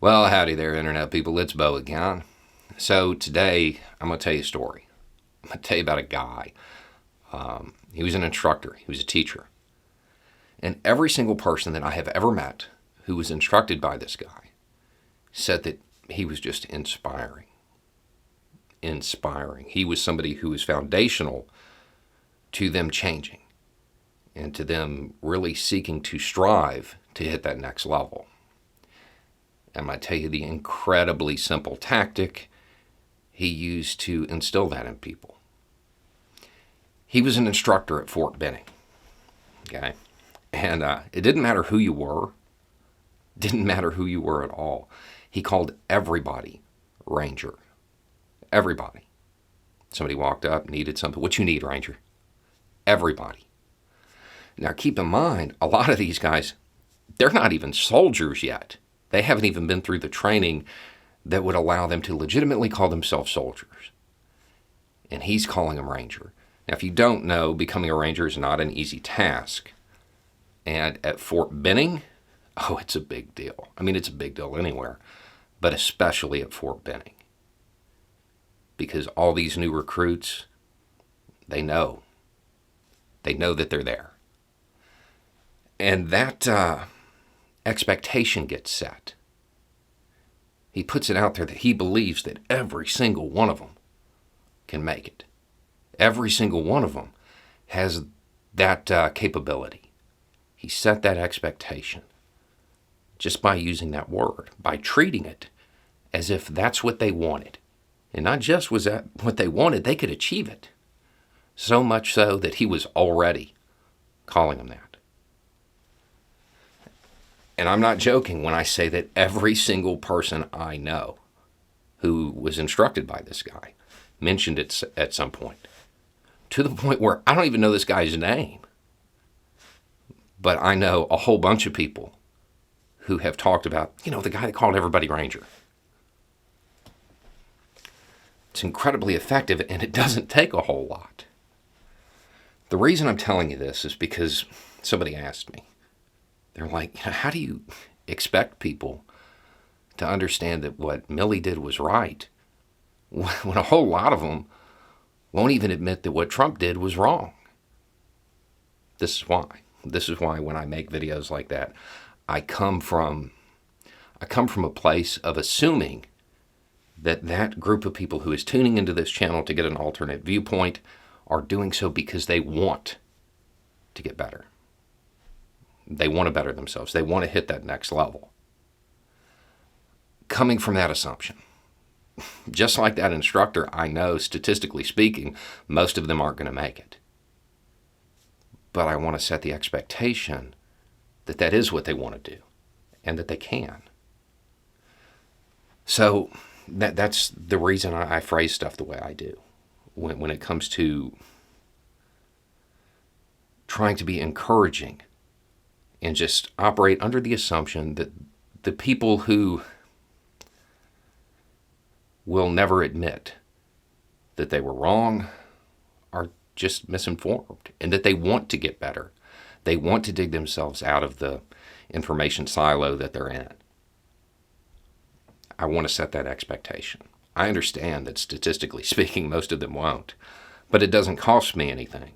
Well, howdy there, Internet people. It's Bo again. So today, I'm going to tell you a story. I'm going to tell you about a guy. He was an instructor. He was a teacher. And every single person that I have ever met who was instructed by this guy said that he was just inspiring. Inspiring. He was somebody who was foundational to them changing and to them really seeking to strive to hit that next level. I'm going to tell you the incredibly simple tactic he used to instill that in people. He was an instructor at Fort Benning, okay? And it didn't matter who you were. Didn't matter who you were at all. He called everybody Ranger. Everybody. Somebody walked up, needed something. What you need, Ranger? Everybody. Now, keep in mind, a lot of these guys, they're not even soldiers yet. They haven't even been through the training that would allow them to legitimately call themselves soldiers. And he's calling them Ranger. Now, if you don't know, becoming a Ranger is not an easy task. And at Fort Benning, oh, it's a big deal. I mean, it's a big deal anywhere, but especially at Fort Benning. Because all these new recruits, they know. They know that they're there. And that expectation gets set. He puts it out there that he believes that every single one of them can make it. Every single one of them has that capability. He set that expectation just by using that word, by treating it as if that's what they wanted. And not just was that what they wanted, they could achieve it. So much so that he was already calling them that. And I'm not joking when I say that every single person I know who was instructed by this guy mentioned it at some point. To the point where I don't even know this guy's name. But I know a whole bunch of people who have talked about, the guy that called everybody Ranger. It's incredibly effective, and it doesn't take a whole lot. The reason I'm telling you this is because somebody asked me. They're like, how do you expect people to understand that what Millie did was right when a whole lot of them won't even admit that what Trump did was wrong? This is why. This is why when I make videos like that, I come from a place of assuming that that group of people who is tuning into this channel to get an alternate viewpoint are doing so because they want to get better. They want to better themselves. They want to hit that next level. Coming from that assumption, just like that instructor, I know, statistically speaking, most of them aren't going to make it. But I want to set the expectation that that is what they want to do and that they can. So that's the reason I phrase stuff the way I do when it comes to trying to be encouraging and just operate under the assumption that the people who will never admit that they were wrong are just misinformed and that they want to get better. They want to dig themselves out of the information silo that they're in. I want to set that expectation. I understand that statistically speaking, most of them won't, but it doesn't cost me anything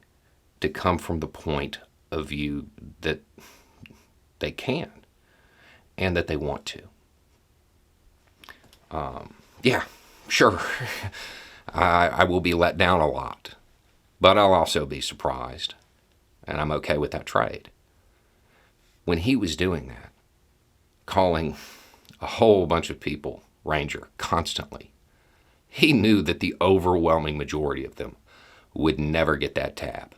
to come from the point of view that they can and that they want to. Yeah, sure. I will be let down a lot, but I'll also be surprised, and I'm okay with that trade. When he was doing that, calling a whole bunch of people Ranger constantly, he knew that the overwhelming majority of them would never get that tab.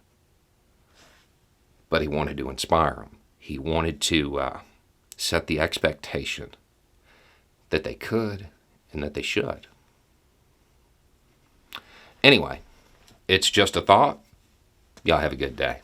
But he wanted to inspire them. He wanted to set the expectation that they could and that they should. Anyway, it's just a thought. Y'all have a good day.